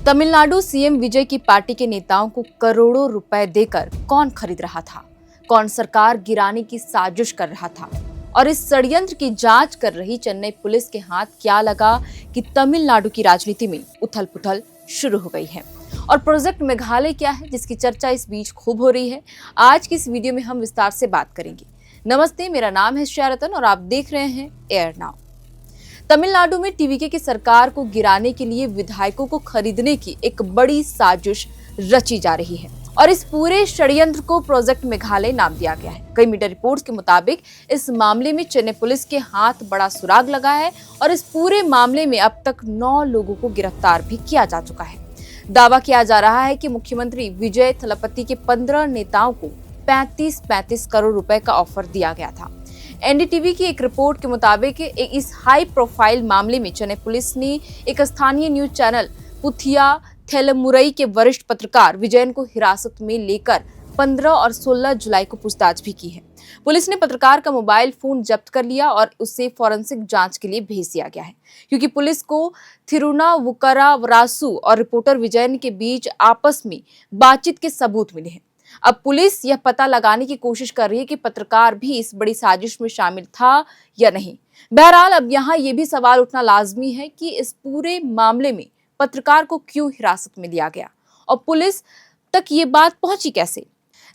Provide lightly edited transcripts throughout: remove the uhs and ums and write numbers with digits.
Tamil Nadu CM विजय की party के नेताओं को करोड़ों रुपए देकर कौन खरीद रहा था, कौन सरकार गिराने की साजिश कर रहा था और इस षड्यंत्र की जांच कर रही चेन्नई पुलिस के हाथ क्या लगा कि तमिलनाडु की राजनीति में उथल-पुथल शुरू हो गई है। और प्रोजेक्ट मेघालय क्या है, जिसकी चर्चा इस बीच खूब हो रही है। आज की इस वीडियो में हम विस्तार से बात करेंगे। नमस्ते, मेरा नाम है श्रेया रतन और आप देख रहे हैं एयर नाउ। तमिलनाडु में टीवीके की सरकार को गिराने के लिए विधायकों को खरीदने की एक बड़ी साजिश रची जा रही है और इस पूरे षड्यंत्र को प्रोजेक्ट मेघालय नाम दिया गया है। कई मीडिया रिपोर्ट्स के मुताबिक इस मामले में चेन्नई पुलिस के हाथ बड़ा सुराग लगा है और इस पूरे मामले में अब तक 9 लोगों को गिरफ्तार भी किया जा चुका है। दावा किया जा रहा है कि मुख्यमंत्री विजय थलापति के 15 नेताओं को 35 करोड़ रुपए का ऑफर दिया गया था। एनडीटीवी की एक रिपोर्ट के मुताबिक इस हाई प्रोफाइल मामले में चेन्नई पुलिस ने एक स्थानीय न्यूज चैनल पुथिया थेलमुरई के वरिष्ठ पत्रकार विजयन को हिरासत में लेकर 15 और 16 जुलाई को पूछताछ भी की है। पुलिस ने पत्रकार का मोबाइल फोन जब्त कर लिया और उसे फॉरेंसिक जांच के लिए भेज दिया गया है, क्योंकि पुलिस को थिरुनावुकरावरासु और रिपोर्टर विजयन के बीच आपस में बातचीत के सबूत मिले हैं। अब पुलिस यह पता लगाने की कोशिश कर रही है कि पत्रकार भी इस बड़ी साजिश में शामिल था या नहीं। बहरहाल अब यहाँ ये भी सवाल उठना लाजमी है कि इस पूरे मामले में पत्रकार को क्यों हिरासत में लिया गया और पुलिस तक ये बात पहुंची कैसे।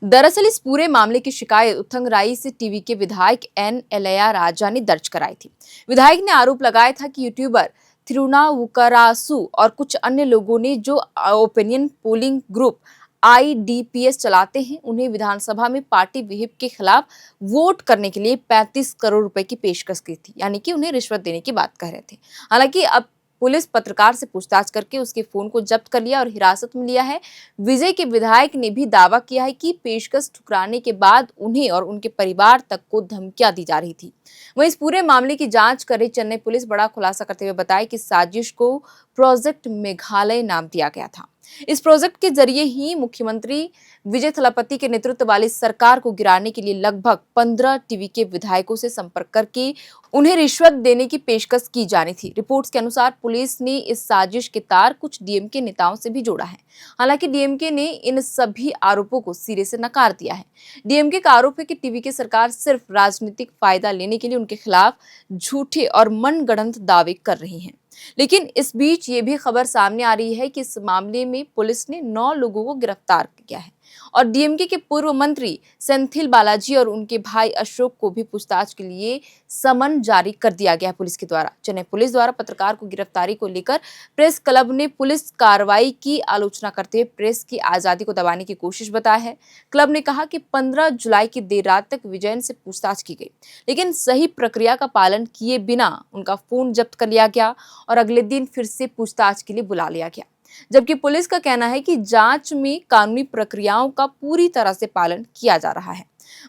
दरअसल इस पूरे मामले की शिकायत उथंगराई से टीवी के विधायक एन एलैया राजा ने दर्ज कराई थी। विधायक ने आरोप लगाया था कि यूट्यूबर थिरुनावुकरासु और कुछ अन्य लोगों ने जो ओपिनियन पोलिंग ग्रुप IDPS चलाते हैं, उन्हें विधानसभा में पार्टी विहिप के खिलाफ वोट करने के लिए 35 करोड़ रुपए की पेशकश की थी, यानी कि उन्हें रिश्वत देने की बात कह रहे थे। हालांकि अब पुलिस पत्रकार से पूछताछ करके उसके फोन को जब्त कर लिया और हिरासत में लिया है। विजय के विधायक ने भी दावा किया है कि पेशकश ठुकराने के बाद उन्हें और उनके परिवार तक को धमकियां दी जा रही थी। वहीं इस पूरे मामले की जांच कर रही चेन्नई पुलिस बड़ा खुलासा करते हुए बताया कि साजिश को प्रोजेक्ट मेघालय नाम दिया गया था। इस प्रोजेक्ट के जरिए ही मुख्यमंत्री विजय थलापति के नेतृत्व वाली सरकार को गिराने के लिए लगभग 15 टीवी के विधायकों से संपर्क करके उन्हें रिश्वत देने की पेशकश की जानी थी। रिपोर्ट्स के अनुसार पुलिस ने इस साजिश के तार कुछ डीएमके नेताओं से भी जोड़ा है। हालांकि डीएमके ने इन सभी आरोपों को सिरे से नकार दिया है। डीएमके का आरोप है कि टीवी की सरकार सिर्फ राजनीतिक फायदा लेने के लिए उनके खिलाफ झूठे और मनगढ़ंत दावे कर रही है। लेकिन इस बीच ये भी खबर सामने आ रही है कि इस मामले में पुलिस ने 9 लोगों को गिरफ्तार किया है और डीएमके के पूर्व मंत्री सेंथिल बालाजी और उनके भाई अशोक को भी पूछताछ के लिए समन जारी कर दिया गया है पुलिस के द्वारा। चेन्नई पुलिस द्वारा पत्रकार को गिरफ्तारी को लेकर प्रेस क्लब ने पुलिस कार्रवाई की आलोचना करते हुए प्रेस की आजादी को दबाने की कोशिश बताया है। क्लब ने कहा कि 15 जुलाई की देर रात तक विजयन से पूछताछ की गई, लेकिन सही प्रक्रिया का पालन किए बिना उनका फोन जब्त कर लिया गया और अगले दिन फिर से पूछताछ के लिए बुला लिया गया। जबकि पुलिस का कहना है कि जांच में कानूनी प्रक्रियाओं का पूरी तरह से पालन किया जा रहा है।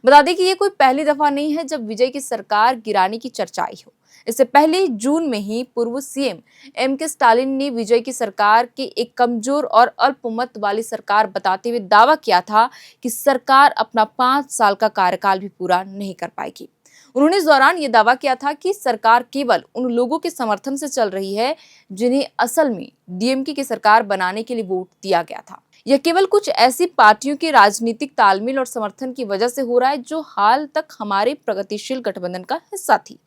बता दें कि ये कोई पहली दफा नहीं है जब विजय की सरकार गिराने की चर्चा आई हो। इससे पहले जून में ही पूर्व सीएम MK स्टालिन ने विजय की सरकार के एक कमजोर और अल्पमत वाली सरकार बताते हुए दावा किया था कि सरकार अपना 5 साल का कार्यकाल भी पूरा नहीं कर पाएगी। उन्होंने इस दौरान ये दावा किया था कि सरकार केवल उन लोगों के समर्थन से चल रही है जिन्हें असल में डीएमके की सरकार बनाने के लिए वोट दिया गया था। यह केवल कुछ ऐसी पार्टियों के राजनीतिक तालमेल और समर्थन की वजह से हो रहा है जो हाल तक हमारे प्रगतिशील गठबंधन का हिस्सा थी।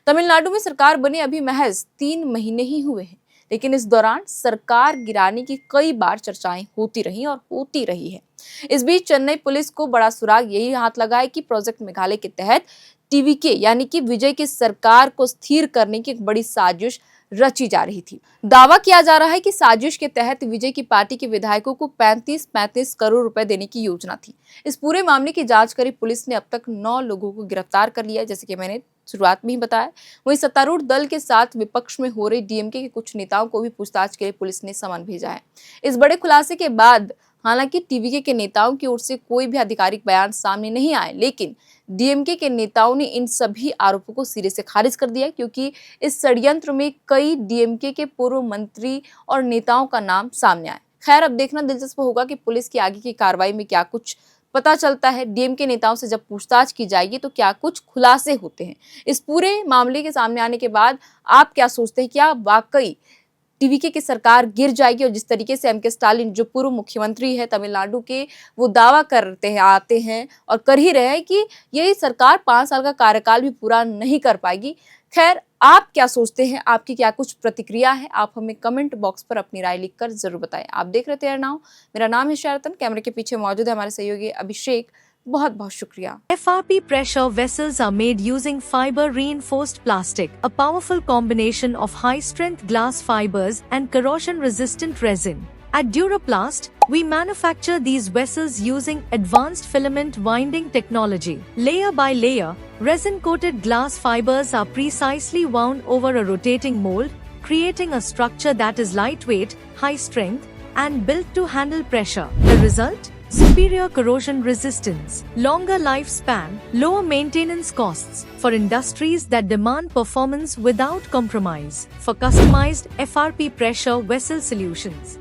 तमिलनाडु में सरकार बने अभी महज 3 महीने ही हुए हैं, लेकिन इस दौरान सरकार गिराने की कई बार चर्चाएं होती रही और होती रही है। इस बीच चेन्नई पुलिस को बड़ा सुराग यही हाथ लगा है कि प्रोजेक्ट मेघालय के तहत टीवीके यानी कि विजय की सरकार को स्थिर करने की एक बड़ी साजिश रची जा रही थी। दावा किया जा रहा है कि साजिश के तहत विजय की पार्टी के विधायकों को 35 करोड़ रुपए देने की योजना थी। इस पूरे मामले की जांच करी पुलिस ने अब तक 9 लोगों को गिरफ्तार कर लिया है, जैसे कि मैंने शुरुआत में ही बताया। वहीं सत्तारूढ़ दल के साथ विपक्ष में हो रही डीएमके के कुछ नेताओं को भी पूछताछ के लिए पुलिस ने समन भेजा है। इस बड़े खुलासे के बाद हालांकि टीवीके के नेताओं की ओर से कोई भी आधिकारिक बयान सामने नहीं आए, लेकिन डीएमके के नेताओं ने इन सभी आरोपों को सिरे से खारिज कर दिया, क्योंकि इस षड्यंत्र में कई डीएमके के पूर्व मंत्री और नेताओं का नाम सामने आया। खैर, अब देखना दिलचस्प होगा कि पुलिस की आगे की कार्रवाई में क्या कुछ पता चलता है। डीएमके नेताओं से जब पूछताछ की जाएगी तो क्या कुछ खुलासे होते हैं। इस पूरे मामले के सामने आने के बाद आप क्या सोचते हैं, क्या वाकई टीवीके की सरकार गिर जाएगी। और जिस तरीके से एम.के. स्टालिन जो पूर्व मुख्यमंत्री है तमिलनाडु के, वो दावा करते हैं, आते हैं और कर ही रहे हैं कि यही सरकार 5 साल का कार्यकाल भी पूरा नहीं कर पाएगी। खैर, आप क्या सोचते हैं? आपकी क्या कुछ प्रतिक्रिया है? आप हमें कमेंट बॉक्स पर अपनी राय लिखकर जरूर बताएं। आप देख रहे थे नाउ, मेरा नाम है शरतन, कैमरे के पीछे मौजूद है हमारे सहयोगी अभिषेक। बहुत बहुत शुक्रिया। FRP pressure vessels are made using fiber reinforced plastic, a powerful combination of high strength glass fibers and corrosion resistant resin. At Duraplast, we manufacture these vessels using advanced filament winding technology. Layer by layer, resin coated glass fibers are precisely wound over a rotating mold, creating a structure that is lightweight, high strength, and built to handle pressure. The result? Superior corrosion resistance, longer lifespan, lower maintenance costs for industries that demand performance without compromise. For customized FRP pressure vessel solutions,